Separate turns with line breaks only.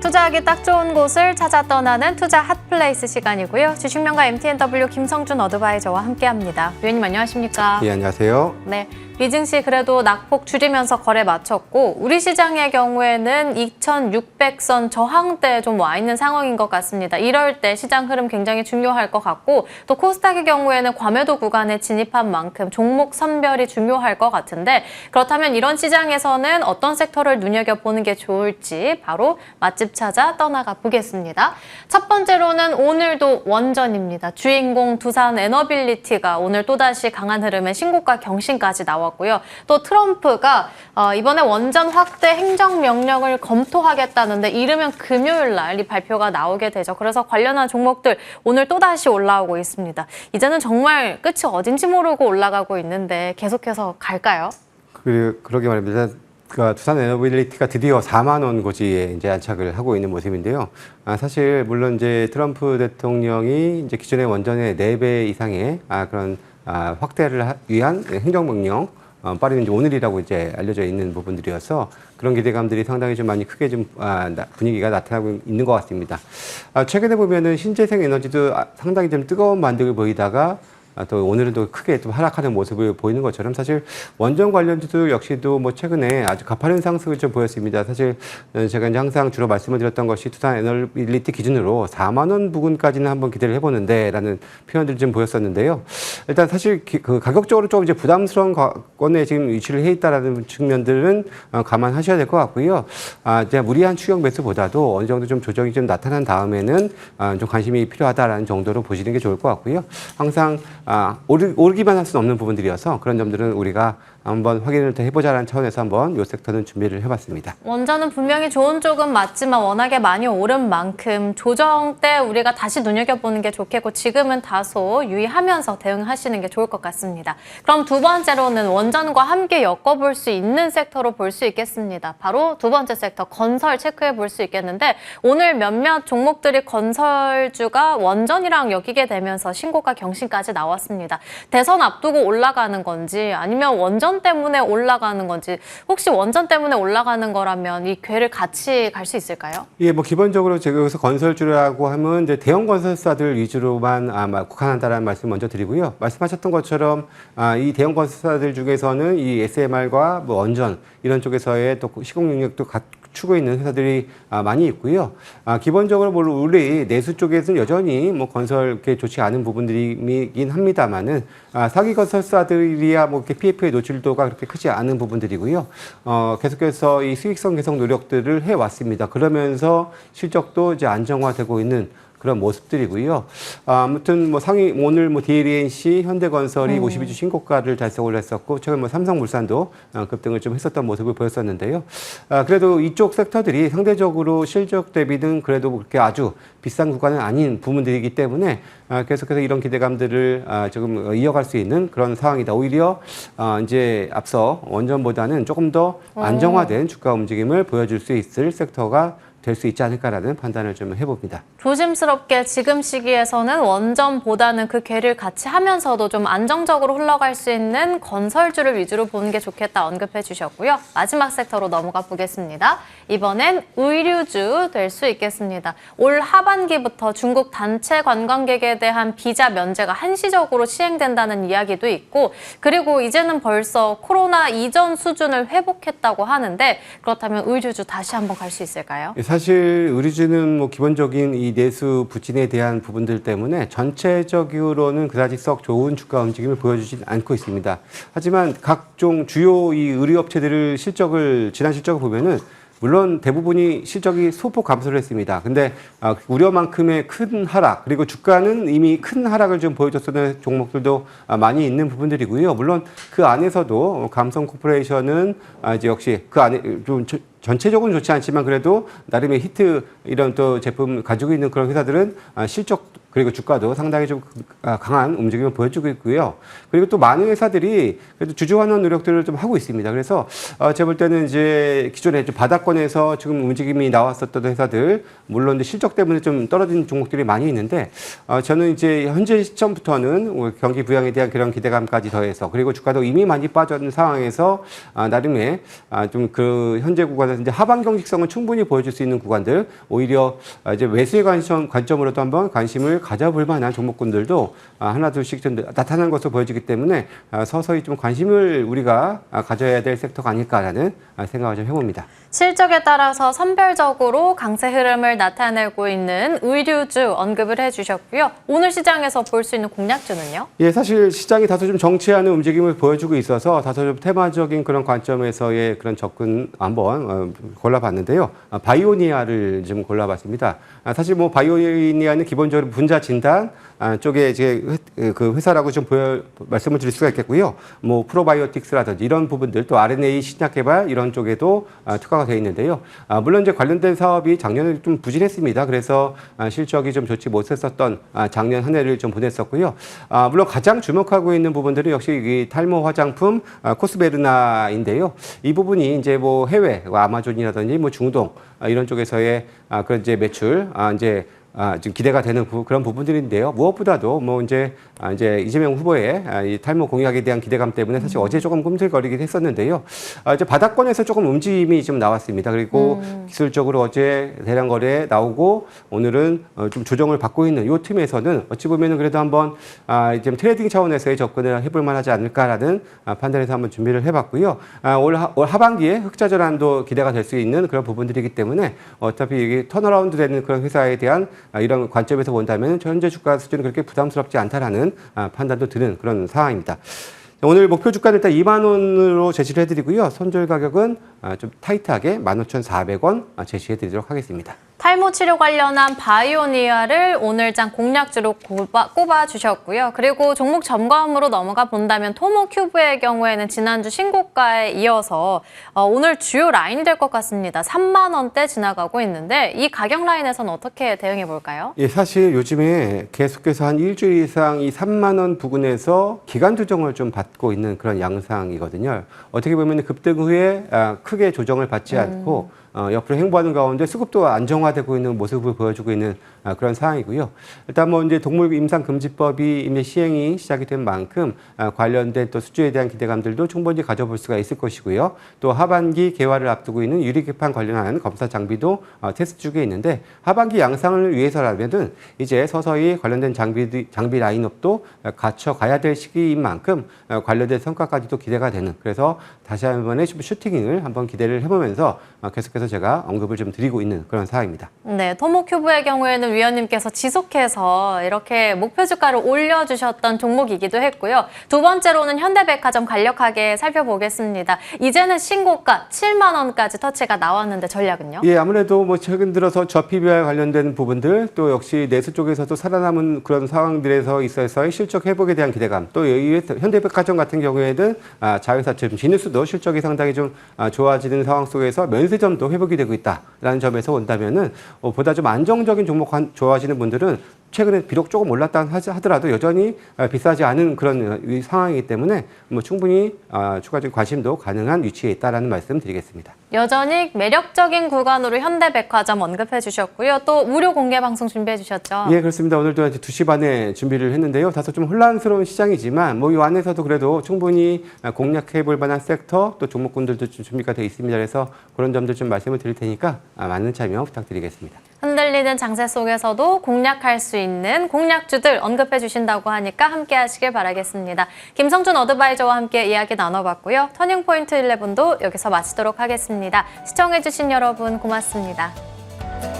투자하기 딱 좋은 곳을 찾아 떠나는 투자 핫플레이스 시간이고요. 주식명가 MTNW 김성준 어드바이저와 함께합니다. 위원님 안녕하십니까?
예, 안녕하세요.
네, 비증시 그래도 낙폭 줄이면서 거래 마쳤고 우리 시장의 경우에는 2,600선 저항대에 좀 와 있는 상황인 것 같습니다. 이럴 때 시장 흐름 굉장히 중요할 것 같고 또 코스닥의 경우에는 과매도 구간에 진입한 만큼 종목 선별이 중요할 것 같은데 그렇다면 이런 시장에서는 어떤 섹터를 눈여겨보는 게 좋을지 바로 맛집 찾아 떠나가 보겠습니다. 첫 번째로는 오늘도 원전입니다. 주인공 두산 에너빌리티가 오늘 또다시 강한 흐름의 신고가 경신까지 나왔고요. 또 트럼프가 이번에 원전 확대 행정명령을 검토하겠다는데 이르면 금요일 날 이 발표가 나오게 되죠. 그래서 관련한 종목들 오늘 또다시 올라오고 있습니다. 이제는 정말 끝이 어딘지 모르고 올라가고 있는데 계속해서 갈까요?
그러게 말입니다. 두산 에너빌리티가 드디어 4만 원 고지에 이제 안착을 하고 있는 모습인데요. 사실 물론 이제 트럼프 대통령이 이제 기존의 원전의 4배 이상의 그런 확대를 위한 행정명령 빠르면 이제 오늘이라고 이제 알려져 있는 부분들이어서 그런 기대감들이 상당히 좀 많이 크게 좀 분위기가 나타나고 있는 것 같습니다. 최근에 보면은 신재생 에너지도 상당히 좀 뜨거운 반등을 보이다가 또 오늘은 또 크게 좀 하락하는 모습을 보이는 것처럼 사실 원전 관련주도 역시도 뭐 최근에 아주 가파른 상승을 좀 보였습니다. 사실 제가 이제 항상 주로 말씀을 드렸던 것이 두산 에너빌리티 기준으로 4만 원 부근까지는 한번 기대를 해보는데라는 표현들이 좀 보였었는데요. 일단 사실 그 가격적으로 좀 이제 부담스러운 권에 지금 위치를 해 있다라는 측면들은 감안하셔야 될 것 같고요. 이제 무리한 추격 매수보다도 어느 정도 좀 조정이 좀 나타난 다음에는 좀 관심이 필요하다라는 정도로 보시는 게 좋을 것 같고요. 항상 오르기만 할 수는 없는 부분들이어서 그런 점들은 우리가 한번 확인을 더 해보자라는 차원에서 한번 이 섹터는 준비를 해봤습니다.
원전은 분명히 좋은 쪽은 맞지만 워낙에 많이 오른 만큼 조정 때 우리가 다시 눈여겨보는 게 좋겠고 지금은 다소 유의하면서 대응하시는 게 좋을 것 같습니다. 그럼 두 번째로는 원전과 함께 엮어볼 수 있는 섹터로 볼 수 있겠습니다. 바로 두 번째 섹터 건설 체크해 볼 수 있겠는데 오늘 몇몇 종목들이 건설주가 원전이랑 엮이게 되면서 신고가 경신까지 나왔습니다. 대선 앞두고 올라가는 건지 아니면 원전 때문에 올라가는 건지 혹시 원전 때문에 올라가는 거라면 이 궤를 같이 갈 수 있을까요?
예, 뭐 기본적으로 제가 여기서 건설주라고 하면 이제 대형 건설사들 위주로만 국한한다라는 말씀 먼저 드리고요. 말씀하셨던 것처럼 이 대형 건설사들 중에서는 이 SMR과 뭐 원전 이런 쪽에서의 또 시공 능력도 갖추고 있는 회사들이 많이 있고요. 기본적으로 물론 우리 내수 쪽에서는 여전히 뭐 건설 이렇게 좋지 않은 부분들이긴 합니다만은 사기 건설사들이야 뭐 이렇게 PF의 노출도가 그렇게 크지 않은 부분들이고요. 계속해서 이 수익성 개선 노력들을 해왔습니다. 그러면서 실적도 이제 안정화되고 있는 그런 모습들이고요. 아무튼 뭐 오늘 뭐 DLNC, 현대건설이 52주 신고가를 달성을 했었고 최근 뭐 삼성물산도 급등을 좀 했었던 모습을 보였었는데요. 그래도 이쪽 섹터들이 상대적으로 실적 대비는 그래도 그렇게 아주 비싼 구간은 아닌 부분들이기 때문에 계속해서 이런 기대감들을 조금 이어갈 수 있는 그런 상황이다. 오히려 이제 앞서 원전보다는 조금 더 안정화된 주가 움직임을 보여줄 수 있을 섹터가 될 수 있지 않을까라는 판단을 좀 해봅니다.
조심스럽게 지금 시기에서는 원전보다는 그 궤를 같이 하면서도 좀 안정적으로 흘러갈 수 있는 건설주를 위주로 보는 게 좋겠다 언급해 주셨고요. 마지막 섹터로 넘어가 보겠습니다. 이번엔 의류주 될 수 있겠습니다. 올 하반기부터 중국 단체 관광객에 대한 비자 면제가 한시적으로 시행된다는 이야기도 있고 그리고 이제는 벌써 코로나 이전 수준을 회복했다고 하는데 그렇다면 의류주 다시 한번 갈 수 있을까요?
사실 의류주는 뭐 기본적인 이 내수 부진에 대한 부분들 때문에 전체적으로는 그다지 썩 좋은 주가 움직임을 보여주진 않고 있습니다. 하지만 각종 주요 이 의류업체들을 지난 실적을 보면은 물론 대부분이 실적이 소폭 감소를 했습니다. 근데 우려만큼의 큰 하락 그리고 주가는 이미 큰 하락을 좀 보여줬었던 종목들도 많이 있는 부분들이고요. 물론 그 안에서도 감성 코퍼레이션은 이제 역시 그 안에 좀 전체적으로는 좋지 않지만 그래도 나름의 히트 이런 또 제품 가지고 있는 그런 회사들은 실적 그리고 주가도 상당히 좀 강한 움직임을 보여주고 있고요. 그리고 또 많은 회사들이 그래도 주주환원 노력들을 좀 하고 있습니다. 그래서 제가 볼 때는 이제 기존에 좀 바닥권에서 지금 움직임이 나왔었던 회사들, 물론 이제 실적 때문에 좀 떨어진 종목들이 많이 있는데, 저는 이제 현재 시점부터는 경기 부양에 대한 그런 기대감까지 더해서, 그리고 주가도 이미 많이 빠진 상황에서 나름의 좀 그 현재 구간에서 이제 하방 경직성을 충분히 보여줄 수 있는 구간들, 오히려 이제 매수의 관점으로도 한번 관심을 가져볼 만한 종목군들도 하나 둘씩 좀 나타난 것으로 보여지기 때문에 서서히 좀 관심을 우리가 가져야 될 섹터가 아닐까라는 생각을 좀 해봅니다.
실적에 따라서 선별적으로 강세 흐름을 나타내고 있는 의류주 언급을 해주셨고요. 오늘 시장에서 볼 수 있는 공략주는요?
예, 사실 시장이 다소 좀 정치하는 움직임을 보여주고 있어서 다소 좀 테마적인 그런 관점에서의 그런 접근 한번 골라봤는데요. 바이오니아를 좀 골라봤습니다. 사실 뭐 바이오니아는 기본적으로 분자 진단 쪽에 이제 그 회사라고 좀 말씀을 드릴 수가 있겠고요. 뭐 프로바이오틱스라든지 이런 부분들, 또 RNA 신약 개발 이런 쪽에도 특화가 되어 있는데요. 물론 이제 관련된 사업이 작년에 좀 부진했습니다. 그래서 실적이 좀 좋지 못했었던 작년 한 해를 좀 보냈었고요. 물론 가장 주목하고 있는 부분들은 역시 이 탈모 화장품 코스메르나인데요. 이 부분이 이제 뭐 해외 아마존이라든지 뭐 중동 이런 쪽에서의 그런 이제 매출 지금 기대가 되는 그런 부분들인데요. 무엇보다도 뭐 이제 이재명 후보의 이 탈모 공약에 대한 기대감 때문에 사실 어제 조금 꿈틀거리긴 했었는데요. 이제 바닥권에서 조금 움직임이 좀 나왔습니다. 그리고 기술적으로 어제 대량 거래 나오고 오늘은 좀 조정을 받고 있는 이 틈에서는 어찌 보면은 그래도 한번 좀 트레이딩 차원에서의 접근을 해볼 만하지 않을까라는 판단에서 한번 준비를 해봤고요. 올 하반기에 흑자 전환도 기대가 될 수 있는 그런 부분들이기 때문에 어차피 이게 턴어라운드 되는 그런 회사에 대한 이런 관점에서 본다면 현재 주가 수준은 그렇게 부담스럽지 않다라는 판단도 드는 그런 상황입니다. 오늘 목표 주가는 일단 2만 원으로 제시를 해드리고요. 손절 가격은 좀 타이트하게 15,400원 제시해드리도록 하겠습니다.
탈모 치료 관련한 바이오니아를 오늘장 공략주로 꼽아주셨고요. 그리고 종목 점검으로 넘어가 본다면 토모큐브의 경우에는 지난주 신고가에 이어서 오늘 주요 라인이 될 것 같습니다. 3만 원대 지나가고 있는데 이 가격 라인에서는 어떻게 대응해 볼까요?
예, 사실 요즘에 계속해서 한 일주일 이상 이 3만 원 부근에서 기간 조정을 좀 받고 있는 그런 양상이거든요. 어떻게 보면 급등 후에 크게 조정을 받지 않고 옆으로 행보하는 가운데 수급도 안정화되고 있는 모습을 보여주고 있는 그런 상황이고요. 일단 뭐 이제 동물 임상 금지법이 이미 시행이 시작이 된 만큼 관련된 또 수주에 대한 기대감들도 충분히 가져볼 수가 있을 것이고요. 또 하반기 개화를 앞두고 있는 유리개판 관련한 검사 장비도 테스트 중에 있는데 하반기 양상을 위해서라면은 이제 서서히 관련된 장비 라인업도 갖춰가야 될 시기인 만큼 관련된 성과까지도 기대가 되는, 그래서 다시 한번의 슈팅을 한번 기대를 해보면서 계속해서 제가 언급을 좀 드리고 있는 그런 상황입니다.
네, 토모큐브의 경우에는 위원님께서 지속해서 이렇게 목표 주가를 올려주셨던 종목이기도 했고요. 두 번째로는 현대백화점 간략하게 살펴보겠습니다. 이제는 신고가 7만 원까지 터치가 나왔는데 전략은요? 예,
아무래도 뭐 최근 들어서 저PBR 관련된 부분들, 또 역시 내수 쪽에서도 살아남은 그런 상황들에서 있어서의 실적 회복에 대한 기대감, 또 현대백화점 같은 경우에는 자회사처럼 지누스도 실적이 상당히 좀 좋아지는 상황 속에서 면세점도 회복이 되고 있다라는 점에서 본다면은 보다 좀 안정적인 종목 좋아하시는 분들은 최근에 비록 조금 올랐다 하더라도 여전히 비싸지 않은 그런 상황이기 때문에 뭐 충분히 추가적인 관심도 가능한 위치에 있다라는 말씀 드리겠습니다.
여전히 매력적인 구간으로 현대백화점 언급해 주셨고요. 또 무료 공개 방송 준비해 주셨죠?
예, 그렇습니다. 오늘도 2시 반에 준비를 했는데요. 다소 좀 혼란스러운 시장이지만 뭐 이 안에서도 그래도 충분히 공략해 볼 만한 섹터, 또 종목군들도 좀 준비가 되어 있습니다. 그래서 그런 점들 좀 말씀을 드릴 테니까 많은 참여 부탁드리겠습니다.
흔들리는 장세 속에서도 공략할 수 있는 공략주들 언급해 주신다고 하니까 함께 하시길 바라겠습니다. 김성준 어드바이저와 함께 이야기 나눠봤고요. 터닝포인트 11도 여기서 마치도록 하겠습니다. 시청해 주신 여러분 고맙습니다.